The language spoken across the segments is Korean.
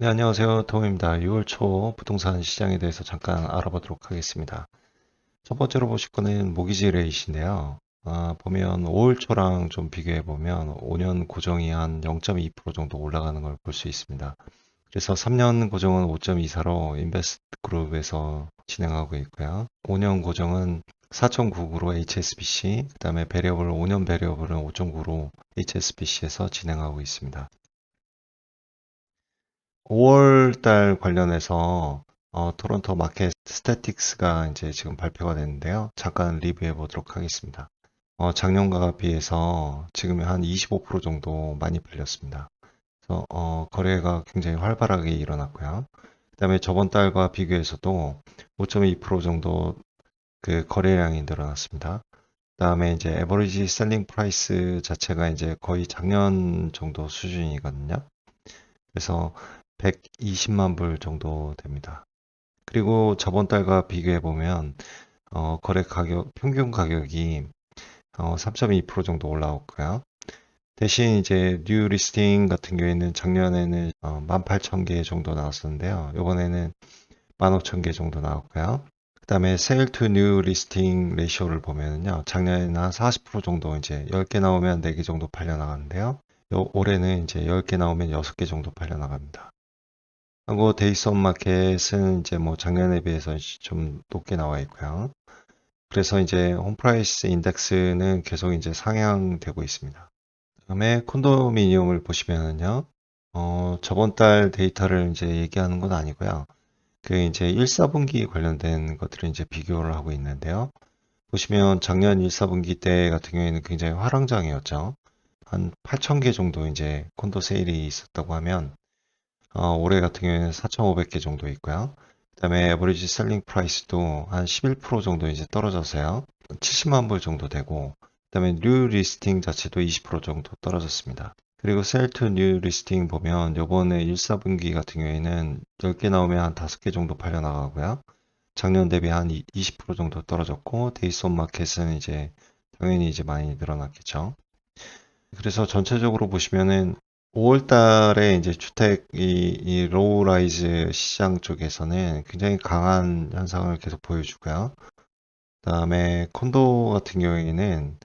네, 안녕하세요. 도움입니다. 6월 초 부동산 시장에 대해서 잠깐 알아보도록 하겠습니다. 첫 번째로 보실 거는 모기지 레이트인데요. 보면 5월 초랑 좀 비교해 보면 5년 고정이 한 0.2% 정도 올라가는 걸 볼 수 있습니다. 그래서 3년 고정은 5.24로 인베스트 그룹에서 진행하고 있고요. 5년 고정은 4.99로 HSBC, 그다음에 베리어블 5년 베리어블은 5.9로 HSBC에서 진행하고 있습니다. 5월 달 관련해서 토론토 마켓 스태틱스가 이제 지금 발표가 됐는데요. 잠깐 리뷰해 보도록 하겠습니다. 작년과 비해서 지금 한 25% 정도 많이 팔렸습니다. 그래서 거래가 굉장히 활발하게 일어났고요. 그다음에 저번 달과 비교해서도 5.2% 정도 그 거래량이 늘어났습니다. 그다음에 이제 에버리지 셀링 프라이스 자체가 이제 거의 작년 정도 수준이거든요. 그래서 120만 불 정도 됩니다. 그리고 저번 달과 비교해 보면 거래 가격 평균 가격이 3.2% 정도 올라왔고요. 대신 이제 뉴 리스팅 같은 경우에는 작년에는 18,000개 정도 나왔었는데요. 이번에는 15,000개 정도 나왔고요. 그다음에 세일 투 뉴 리스팅 레이쇼를 보면은요. 작년에는 한 40% 정도 이제 10개 나오면 4개 정도 팔려 나가는데요. 올해는 이제 10개 나오면 6개 정도 팔려 나갑니다. 하고 데이스 온 마켓은 이제 뭐 작년에 비해서 좀 높게 나와 있고요. 그래서 이제 홈프라이스 인덱스는 계속 이제 상향되고 있습니다. 그다음에 콘도미니엄을 보시면은요. 저번 달 데이터를 이제 얘기하는 건 아니고요. 그 이제 1, 4분기 관련된 것들을 이제 비교를 하고 있는데요. 보시면 작년 1, 4분기 때 같은 경우에는 굉장히 화랑장이었죠. 한 8,000개 정도 이제 콘도 세일이 있었다고 하면 올해 같은 경우에는 4,500개 정도 있고요. 그다음에 에버리지 셀링 프라이스도 한 11% 정도 이제 떨어져서요. 70만 불 정도 되고, 그다음에 뉴 리스팅 자체도 20% 정도 떨어졌습니다. 그리고 셀 투 뉴 리스팅 보면 요번에 1, 4분기 같은 경우에는 10개 나오면 한 5개 정도 팔려 나가고요. 작년 대비 한 20% 정도 떨어졌고, 데이스 온 마켓은 이제 당연히 이제 많이 늘어났겠죠. 그래서 전체적으로 보시면은 5월 달에 이제 주택 이 로우 라이즈 시장 쪽에서는 굉장히 강한 현상을 계속 보여주고요. 그다음에 콘도 같은 경우에는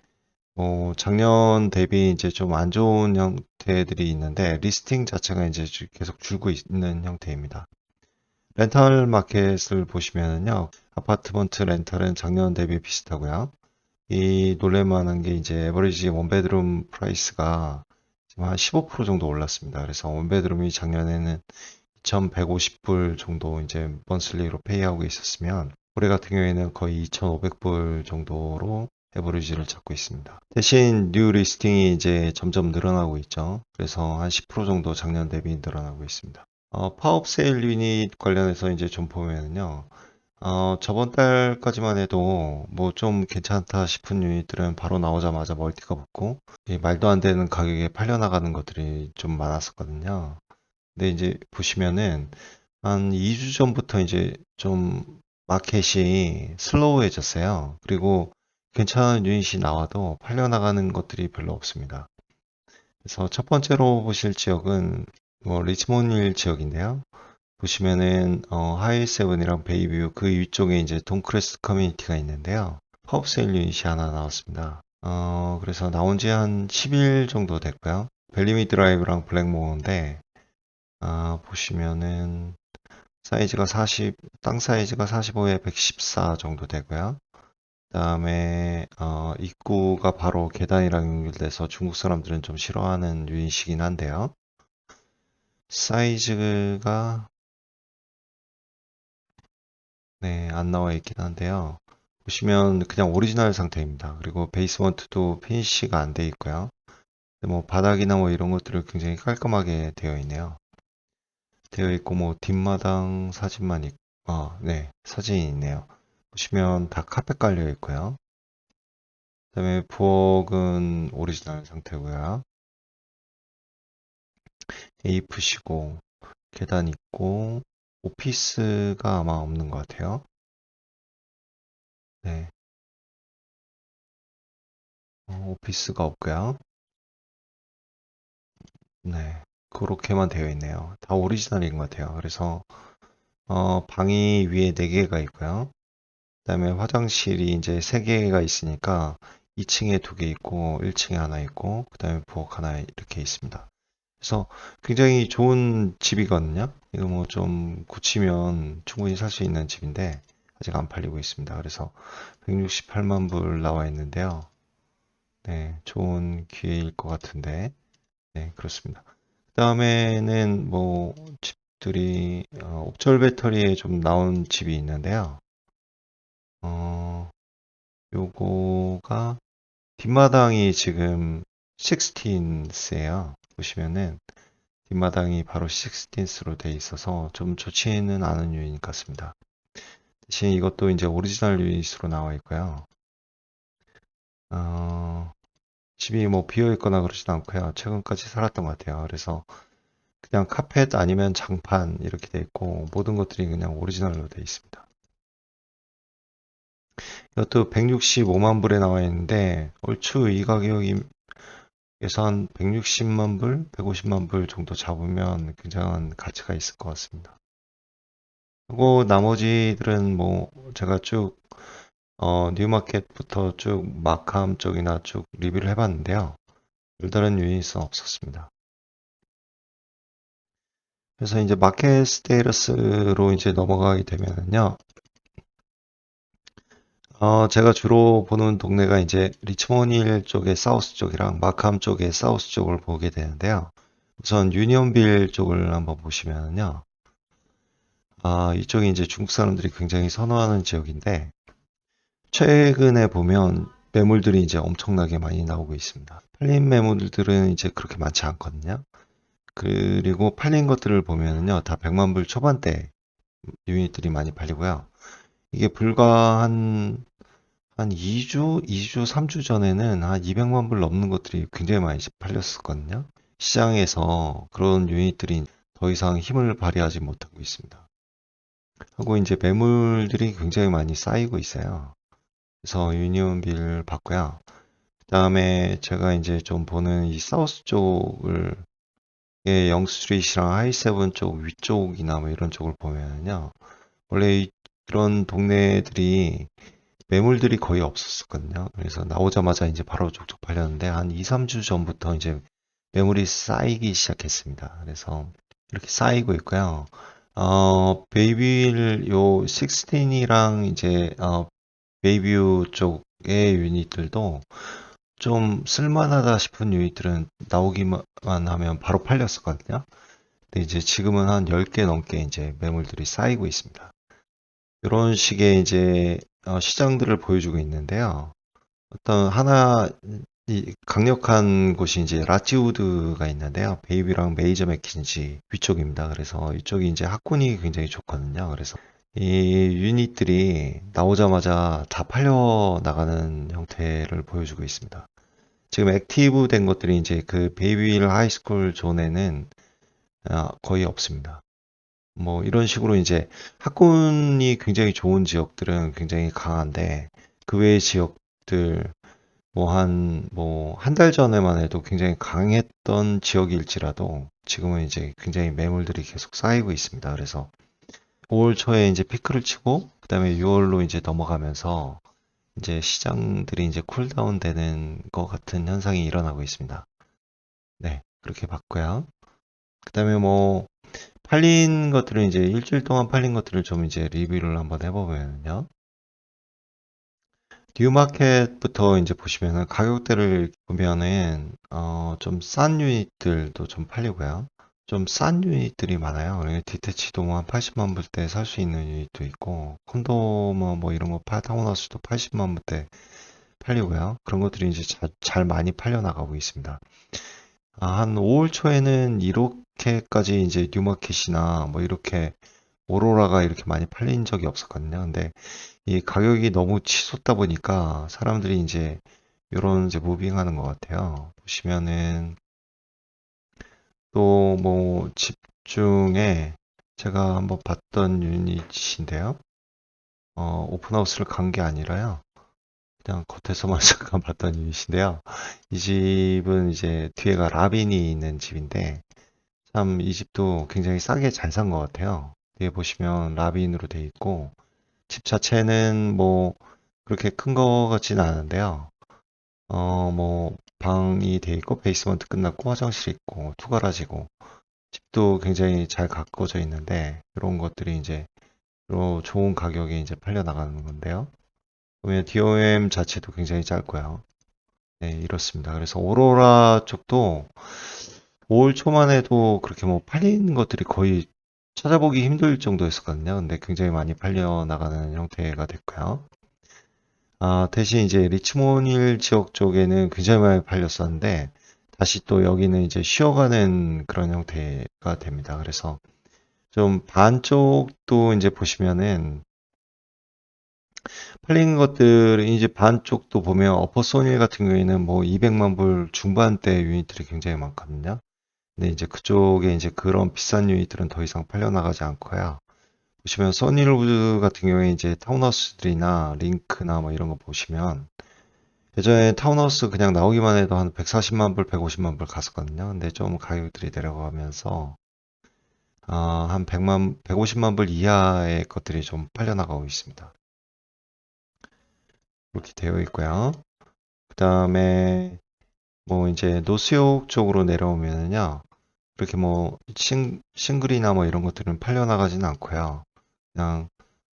작년 대비 이제 좀 안 좋은 형태들이 있는데 리스팅 자체가 이제 계속 줄고 있는 형태입니다. 렌탈 마켓을 보시면은요. 아파트먼트 렌탈은 작년 대비 비슷하고요. 이 놀랄만한 게 이제 에버리지 원베드룸 프라이스가 지금 한 15% 정도 올랐습니다. 그래서 원베드룸이 작년에는 2,150불 정도 이제 먼슬리로 페이하고 있었으면 올해 같은 경우에는 거의 2,500불 정도로 에버리지를 잡고 있습니다. 대신 뉴 리스팅이 이제 점점 늘어나고 있죠. 그래서 한 10% 정도 작년 대비 늘어나고 있습니다. 파업 세일 유닛 관련해서 이제 좀 보면요. 저번 달까지만 해도 뭐 좀 괜찮다 싶은 유닛들은 바로 나오자마자 멀티가 붙고 이 말도 안 되는 가격에 팔려나가는 것들이 좀 많았었거든요. 근데 이제 보시면은 한 2주 전부터 이제 좀 마켓이 슬로우해졌어요. 그리고 괜찮은 유닛이 나와도 팔려나가는 것들이 별로 없습니다. 그래서 첫 번째로 보실 지역은 뭐 리치몬드 지역인데요. 보시면은 하이세븐이랑 베이뷰 그 위쪽에 이제 돈크레스트 커뮤니티가 있는데요. 파업세일 유닛이 하나 나왔습니다. 그래서 나온 지 한 10일 정도 됐고요. 벨리미 드라이브랑 블랙모어인데 보시면은 사이즈가 40, 땅 사이즈가 45에 114 정도 되고요. 그다음에 입구가 바로 계단이랑 연결돼서 중국 사람들은 좀 싫어하는 유닛이긴 한데요. 사이즈가 네, 안 나와 있긴 한데요. 보시면 그냥 오리지널 상태입니다. 그리고 베이스먼트도 피니쉬가 안 돼 있고요. 뭐 바닥이나 뭐 이런 것들을 굉장히 깔끔하게 되어 있네요. 되어 있고 뭐 뒷마당 사진만 네, 사진이 있네요. 보시면 다 카펫 깔려 있고요. 그다음에 부엌은 오리지널 상태고요. 에이프시고 계단 있고 오피스가 아마 없는 것 같아요. 네, 오피스가 없고요. 네. 그렇게만 되어 있네요. 다 오리지널인 것 같아요. 그래서 방이 위에 4개가 있고요. 그다음에 화장실이 이제 3개가 있으니까 2층에 2개 있고 1층에 하나 있고 그다음에 부엌 하나 이렇게 있습니다. 그래서 굉장히 좋은 집이거든요. 이거 뭐 좀 고치면 충분히 살 수 있는 집인데 아직 안 팔리고 있습니다. 그래서 168만 불 나와 있는데요. 네, 좋은 기회일 것 같은데, 네, 그렇습니다. 그다음에는 뭐 집들이 옥절 배터리에 좀 나온 집이 있는데요. 어, 요거가 뒷마당이 지금 16스예요. 보시면은 뒷마당이 바로 16스로 돼 있어서 좀 좋지는 않은 유닛 같습니다. 대신 이것도 이제 오리지널 유닛으로 나와 있고요. 어, 집이 뭐 비어 있거나 그러진 않고요. 최근까지 살았던 것 같아요. 그래서 그냥 카펫 아니면 장판 이렇게 돼 있고 모든 것들이 그냥 오리지널로 돼 있습니다. 이것도 165만 불에 나와 있는데 얼추 이 가격이 예산 160만 불, 150만 불 정도 잡으면 굉장한 가치가 있을 것 같습니다. 그리고 나머지들은 뭐 제가 쭉 뉴마켓부터 쭉 마캄 쪽이나 쭉 리뷰를 해봤는데요. 별다른 유닛은 없었습니다. 그래서 이제 마켓 스테이러스로 이제 넘어가게 되면은요. 제가 주로 보는 동네가 이제 리치몬힐 쪽의 사우스 쪽이랑 마캄 쪽의 사우스 쪽을 보게 되는데요. 우선 유니온빌 쪽을 한번 보시면요. 이쪽이 이제 중국 사람들이 굉장히 선호하는 지역인데, 최근에 보면 매물들이 이제 엄청나게 많이 나오고 있습니다. 팔린 매물들은 이제 그렇게 많지 않거든요. 그리고 팔린 것들을 보면은요, 다 100만 불 초반대 유닛들이 많이 팔리고요. 이게 불과 한 2주, 3주 전에는 한 200만 불 넘는 것들이 굉장히 많이 팔렸었거든요. 시장에서 그런 유닛들이 더 이상 힘을 발휘하지 못하고 있습니다. 하고 이제 매물들이 굉장히 많이 쌓이고 있어요. 그래서 유니온빌 봤고요. 그다음에 제가 이제 좀 보는 이 사우스 쪽을 영스트리트랑 하이세븐 쪽 위쪽이나 뭐 이런 쪽을 보면요. 원래 이런 동네들이 매물들이 거의 없었거든요. 그래서 나오자마자 이제 바로 족족 팔렸는데 한 2, 3주 전부터 이제 매물이 쌓이기 시작했습니다. 그래서 이렇게 쌓이고 있고요. 베이빌 요 16이랑 이제 베이뷰 쪽의 유닛들도 좀 쓸만하다 싶은 유닛들은 나오기만 하면 바로 팔렸었거든요. 근데 이제 지금은 한 10개 넘게 이제 매물들이 쌓이고 있습니다. 이런 식의 이제 시장들을 보여주고 있는데요. 어떤 하나 이 강력한 곳이 이제 라치우드가 있는데요. 베이비랑 메이저 맥킨지 위쪽입니다. 그래서 이쪽이 이제 학군이 굉장히 좋거든요. 그래서 이 유닛들이 나오자마자 다 팔려 나가는 형태를 보여주고 있습니다. 지금 액티브 된 것들이 이제 그 베이빌 하이스쿨 존에는 거의 없습니다. 뭐 이런 식으로 이제 학군이 굉장히 좋은 지역들은 굉장히 강한데 그 외의 지역들 한 달 전에만 해도 굉장히 강했던 지역일지라도 지금은 이제 굉장히 매물들이 계속 쌓이고 있습니다. 그래서 5월 초에 이제 피크를 치고 그다음에 6월로 이제 넘어가면서 이제 시장들이 이제 쿨다운 되는 것 같은 현상이 일어나고 있습니다. 네, 그렇게 봤고요. 그다음에 뭐 팔린 것들은 이제 일주일 동안 팔린 것들을 좀 이제 리뷰를 한번 해보면요. 뉴마켓부터 이제 보시면은 가격대를 보면은 좀 싼 유닛들도 좀 팔리고요. 좀 싼 유닛들이 많아요. 그러니까 디테치도 뭐 한 80만 불대 살 수 있는 유닛도 있고 콘도 뭐 이런 거 타운하우스도 80만 불대 팔리고요. 그런 것들이 이제 잘 많이 팔려 나가고 있습니다. 한 5월 초에는 이렇게까지 이제 뉴마켓이나 뭐 이렇게 오로라가 이렇게 많이 팔린 적이 없었거든요. 근데 이 가격이 너무 치솟다 보니까 사람들이 이제 요런 이제 무빙하는 것 같아요. 보시면은 또 뭐 집중에 제가 한번 봤던 유닛인데요. 오픈하우스를 간 게 아니라요. 그냥 겉에서만 잠깐 봤던 유닛인데요. 이 집은 이제 뒤에가 라빈이 있는 집인데 참 이 집도 굉장히 싸게 잘 산 것 같아요. 뒤에 보시면 라빈으로 돼 있고 집 자체는 뭐 그렇게 큰 거 같지는 않은데요. 뭐 방이 돼 있고 베이스먼트 끝났고 화장실 있고 투가라지고 집도 굉장히 잘 가꿔져 있는데 이런 것들이 이제 좋은 가격에 이제 팔려 나가는 건데요. 보면 DOM 자체도 굉장히 짧고요. 네, 이렇습니다. 그래서 오로라 쪽도 5월 초만 해도 그렇게 뭐 팔리는 것들이 거의 찾아보기 힘들 정도였었거든요. 근데 굉장히 많이 팔려 나가는 형태가 됐고요. 대신 이제 리치몬힐 지역 쪽에는 굉장히 많이 팔렸었는데 다시 또 여기는 이제 쉬어가는 그런 형태가 됩니다. 그래서 좀 반쪽도 이제 보시면은 팔린 것들이 이제 반쪽도 보면 어퍼소닐 같은 경우에는 뭐 200만 불 중반대 유닛들이 굉장히 많거든요. 근데 이제 그쪽에 이제 그런 비싼 유닛들은 더 이상 팔려나가지 않고요. 보시면 써니로드 같은 경우에 이제 타운하우스들이나 링크나 뭐 이런 거 보시면 예전에 타운하우스 그냥 나오기만 해도 한 140만 불, 150만 불 갔었거든요. 근데 좀 가격들이 내려가면서 한 100만, 150만 불 이하의 것들이 좀 팔려나가고 있습니다. 이렇게 되어 있고요. 그 다음에 뭐 이제 노스욕 쪽으로 내려오면은요. 그렇게 뭐 싱글이나 뭐 이런 것들은 팔려나가지는 않고요. 그냥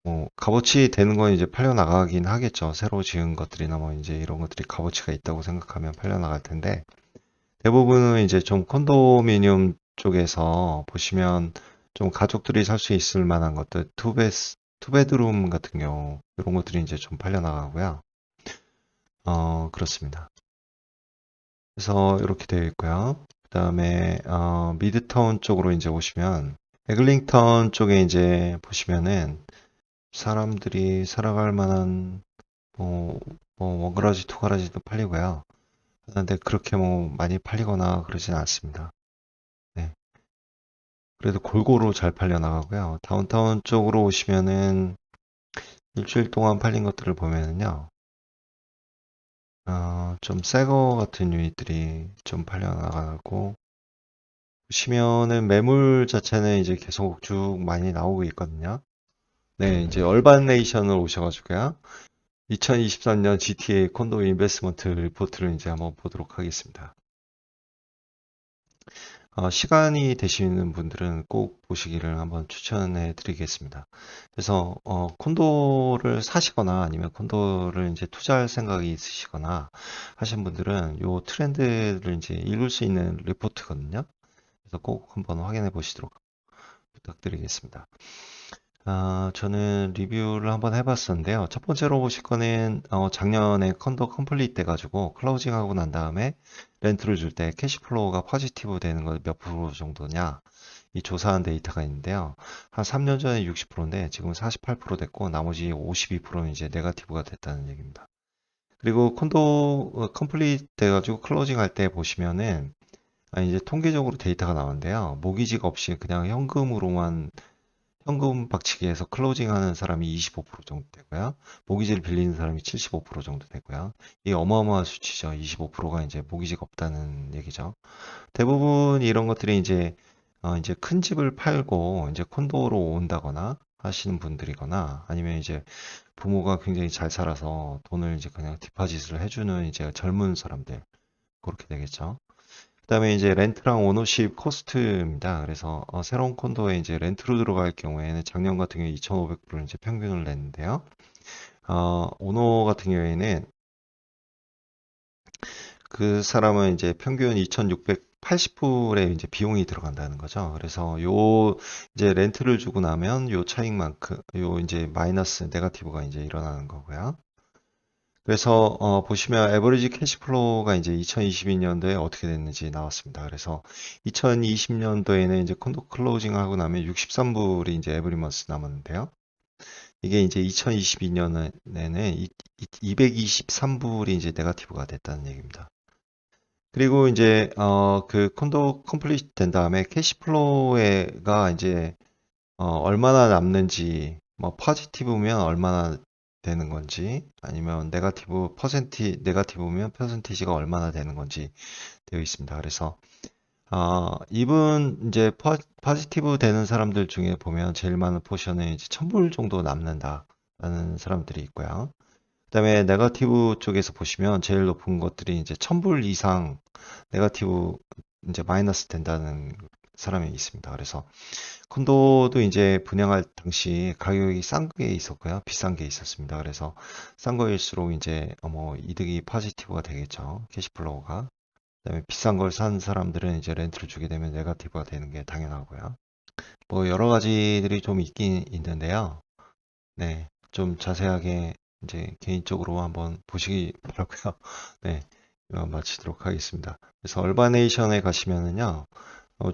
뭐 값어치 되는 건 이제 팔려나가긴 하겠죠. 새로 지은 것들이나 뭐 이제 이런 것들이 값어치가 있다고 생각하면 팔려나갈 텐데 대부분은 이제 좀 콘도미니엄 쪽에서 보시면 좀 가족들이 살 수 있을 만한 것들, 투베드룸 같은 경우 이런 것들이 이제 좀 팔려나가고요. 그렇습니다. 그래서 이렇게 되어 있고요. 그 다음에 미드타운 쪽으로 이제 오시면 에글링턴 쪽에 이제 보시면은 사람들이 살아갈 만한 뭐, 원가라지, 투가라지도 팔리고요. 근데 그렇게 뭐 많이 팔리거나 그러진 않습니다. 네. 그래도 골고루 잘 팔려 나가고요. 다운타운 쪽으로 오시면은 일주일 동안 팔린 것들을 보면은요. 좀 새 거 같은 유닛들이 좀 팔려 나가고 보시면은 매물 자체는 이제 계속 쭉 많이 나오고 있거든요. 네, 이제 얼반 네이션을 오셔가지고요. 2023년 GTA 콘도 인베스먼트 리포트를 이제 한번 보도록 하겠습니다. 시간이 되시는 분들은 꼭 보시기를 한번 추천해 드리겠습니다. 그래서 콘도를 사시거나 아니면 콘도를 이제 투자할 생각이 있으시거나 하신 분들은 요 트렌드를 이제 읽을 수 있는 리포트거든요. 그래서 꼭 한번 확인해 보시도록 부탁드리겠습니다. 저는 리뷰를 한번 해봤었는데요. 첫 번째로 보실 거는 작년에 컨도 컴플리트 돼가지고 클로징하고 난 다음에 렌트를 줄 때 캐시플로우가 포지티브 되는 거 몇 프로 정도냐 이 조사한 데이터가 있는데요. 한 3년 전에 60%인데 지금 48% 됐고 나머지 52%는 이제 네거티브가 됐다는 얘기입니다. 그리고 콘도 컴플리트 돼가지고 클로징 할 때 보시면은 이제 통계적으로 데이터가 나오는데요. 모기지가 없이 그냥 현금 박치기에서 클로징 하는 사람이 25% 정도 되고요. 모기지를 빌리는 사람이 75% 정도 되고요. 이 어마어마한 수치죠. 25%가 이제 모기지가 없다는 얘기죠. 대부분 이런 것들이 이제 큰 집을 팔고 이제 콘도로 온다거나 하시는 분들이거나 아니면 이제 부모가 굉장히 잘 살아서 돈을 이제 그냥 디파짓을 해주는 이제 젊은 사람들 그렇게 되겠죠. 그다음에 이제 렌트랑 오너십 코스트입니다. 그래서 새로운 콘도에 이제 렌트로 들어갈 경우에는 작년 같은 경우에 2,500불을 이제 평균을 냈는데요. 오너 같은 경우에는 그 사람은 이제 평균 2,680불의 이제 비용이 들어간다는 거죠. 그래서 요 이제 렌트를 주고 나면 요 차익만큼 요 이제 마이너스 네거티브가 이제 일어나는 거고요. 그래서 보시면 에버리지 캐시플로우가 이제 2022년도에 어떻게 됐는지 나왔습니다. 그래서 2020년도에는 이제 콘도 클로징 하고 나면 63불이 이제 에브리먼스 남았는데요. 이게 이제 2022년에는 223불이 이제 네거티브가 됐다는 얘기입니다. 그리고 이제 그 콘도 컴플리트 된 다음에 캐시플로우가 이제 얼마나 남는지 뭐 포지티브면 얼마나 되는 건지 아니면 네거티브면 퍼센티지가 얼마나 되는 건지 되어 있습니다. 그래서 이분 이제 포지티브 되는 사람들 중에 보면 제일 많은 포션은 이제 1000불 정도 남는다라는 사람들이 있고요. 그다음에 네거티브 쪽에서 보시면 제일 높은 것들이 이제 1000불 이상 네거티브 이제 마이너스 된다는 사람이 있습니다. 그래서 콘도도 이제 분양할 당시 가격이 싼 게 있었고요. 비싼 게 있었습니다. 그래서 싼 거일수록 이제 뭐 이득이 포지티브가 되겠죠. 캐시플로우가. 그다음에 비싼 걸 산 사람들은 이제 렌트를 주게 되면 네거티브가 되는 게 당연하고요. 뭐 여러 가지들이 좀 있긴 있는데요. 네, 좀 자세하게 이제 개인적으로 한번 보시기 바라고요. 네, 이만 마치도록 하겠습니다. 그래서 얼바네이션에 가시면은요,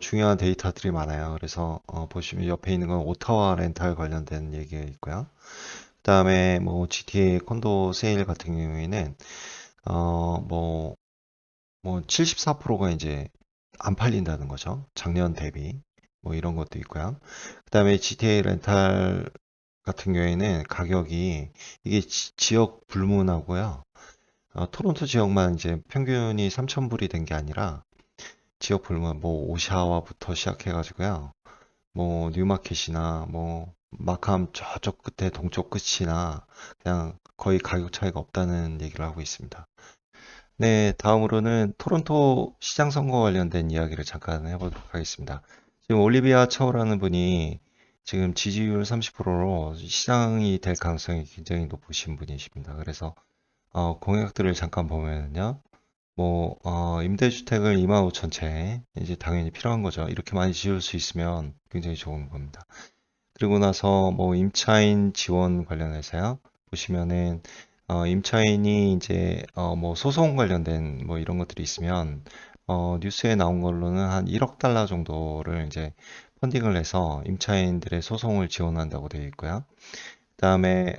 중요한 데이터들이 많아요. 그래서 보시면 옆에 있는 건 오타와 렌탈 관련된 얘기가 있고요. 그다음에 뭐 GTA 콘도 세일 같은 경우에는 뭐 74%가 이제 안 팔린다는 거죠. 작년 대비. 뭐 이런 것도 있고요. 그다음에 GTA 렌탈 같은 경우에는 가격이 이게 지역 불문하고요. 토론토 지역만 이제 평균이 3,000불이 된 게 아니라 지역 불문 뭐 오샤와부터 시작해가지고요. 뭐 뉴마켓이나 뭐 마캄 저쪽 끝에 동쪽 끝이나 그냥 거의 가격 차이가 없다는 얘기를 하고 있습니다. 네, 다음으로는 토론토 시장 선거 관련된 이야기를 잠깐 해보도록 하겠습니다. 지금 올리비아 차오라는 분이 지금 지지율 30%로 시장이 될 가능성이 굉장히 높으신 분이십니다. 그래서 공약들을 잠깐 보면요. 뭐 임대주택을 2만 5천 채 이제 당연히 필요한 거죠. 이렇게 많이 지을 수 있으면 굉장히 좋은 겁니다. 그리고 나서 뭐 임차인 지원 관련해서요. 보시면은 임차인이 이제 뭐 소송 관련된 뭐 이런 것들이 있으면 뉴스에 나온 걸로는 한 1억 달러 정도를 이제 펀딩을 해서 임차인들의 소송을 지원한다고 되어 있고요. 그다음에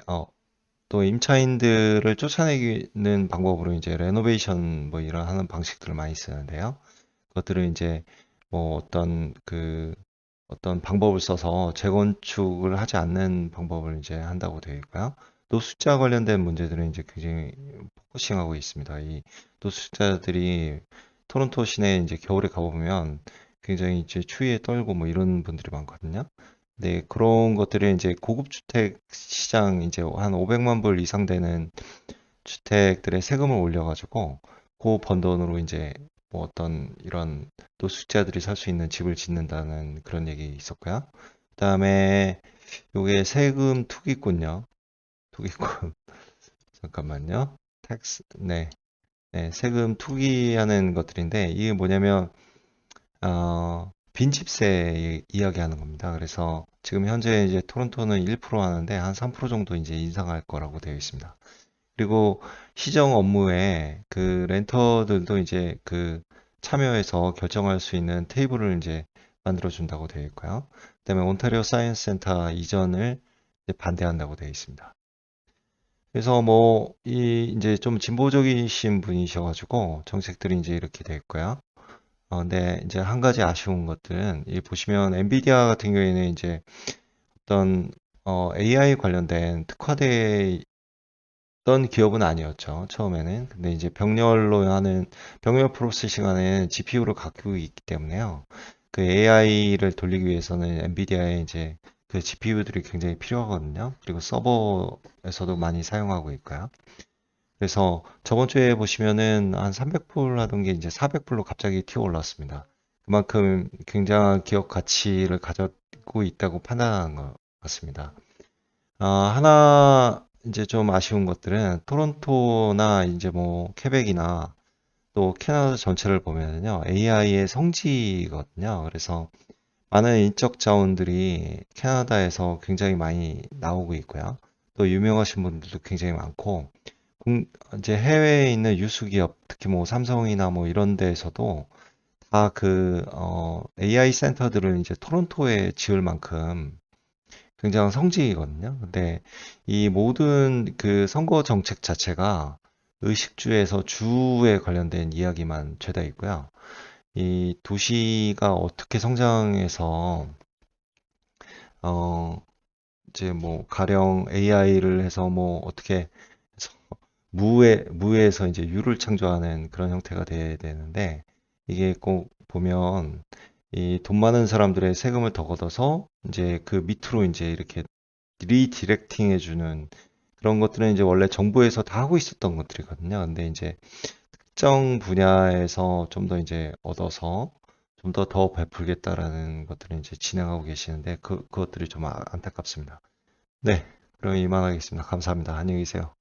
또 임차인들을 쫓아내는 방법으로 이제 레노베이션 뭐 이런 하는 방식들을 많이 쓰는데요. 그것들을 이제 뭐 어떤 방법을 써서 재건축을 하지 않는 방법을 이제 한다고 되어 있고요. 노숙자 관련된 문제들은 이제 굉장히 포커싱하고 있습니다. 이 노숙자들이 토론토 시내에 이제 겨울에 가보면 굉장히 이제 추위에 떨고 뭐 이런 분들이 많거든요. 네, 그런 것들을 이제 고급 주택 시장 이제 한 500만 불 이상 되는 주택들의 세금을 올려가지고 그 번 돈으로 이제 뭐 어떤 이런 노숙자들이 살 수 있는 집을 짓는다는 그런 얘기 있었고요. 그다음에 요게 세금 투기꾼요. 투기꾼. 잠깐만요. 네. 네, 세금 투기하는 것들인데 이게 뭐냐면 빈집세 이야기하는 겁니다. 그래서 지금 현재 이제 토론토는 1% 하는데 한 3% 정도 이제 인상할 거라고 되어 있습니다. 그리고 시정 업무에 그 렌터들도 이제 그 참여해서 결정할 수 있는 테이블을 이제 만들어 준다고 되어 있고요. 그다음에 온타리오 사이언스 센터 이전을 이제 반대한다고 되어 있습니다. 그래서 뭐 이 이제 좀 진보적이신 분이셔가지고 정책들이 이제 이렇게 되어 있고요. 근데 이제 한 가지 아쉬운 것들은 이 보시면 엔비디아 같은 경우에는 이제 어떤 AI 관련된 특화돼 던 기업은 아니었죠. 처음에는. 근데 이제 병렬 프로세싱하는 GPU를 갖고 있기 때문에요. 그 AI를 돌리기 위해서는 엔비디아의 이제 그 GPU들이 굉장히 필요하거든요. 그리고 서버에서도 많이 사용하고 있고요. 그래서 저번 주에 보시면은 한 300불 하던 게 이제 400불로 갑자기 튀어 올랐습니다. 그만큼 굉장한 기업 가치를 가지고 있다고 판단하는 것 같습니다. 하나 이제 좀 아쉬운 것들은 토론토나 이제 뭐 케벡이나 또 캐나다 전체를 보면은요, AI의 성지거든요. 그래서 많은 인적 자원들이 캐나다에서 굉장히 많이 나오고 있고요. 또 유명하신 분들도 굉장히 많고, 이제 해외에 있는 유수 기업, 특히 뭐 삼성이나 뭐 이런 데에서도 다 AI 센터들을 이제 토론토에 지을 만큼 굉장한 성지이거든요. 근데 이 모든 그 선거 정책 자체가 의식주에서 주에 관련된 이야기만 죄다 있고요. 이 도시가 어떻게 성장해서 어 이제 뭐 가령 AI를 해서 뭐 어떻게 해서 무에서 이제 유를 창조하는 그런 형태가 돼야 되는데 이게 꼭 보면 이 돈 많은 사람들의 세금을 더 걷어서 이제 그 밑으로 이제 이렇게 리디렉팅 해주는 그런 것들은 이제 원래 정부에서 다 하고 있었던 것들이거든요. 근데 이제 특정 분야에서 좀 더 이제 얻어서 좀 더 베풀겠다라는 것들을 이제 진행하고 계시는데 그것들이 좀 안타깝습니다. 네, 그럼 이만하겠습니다. 감사합니다. 안녕히 계세요.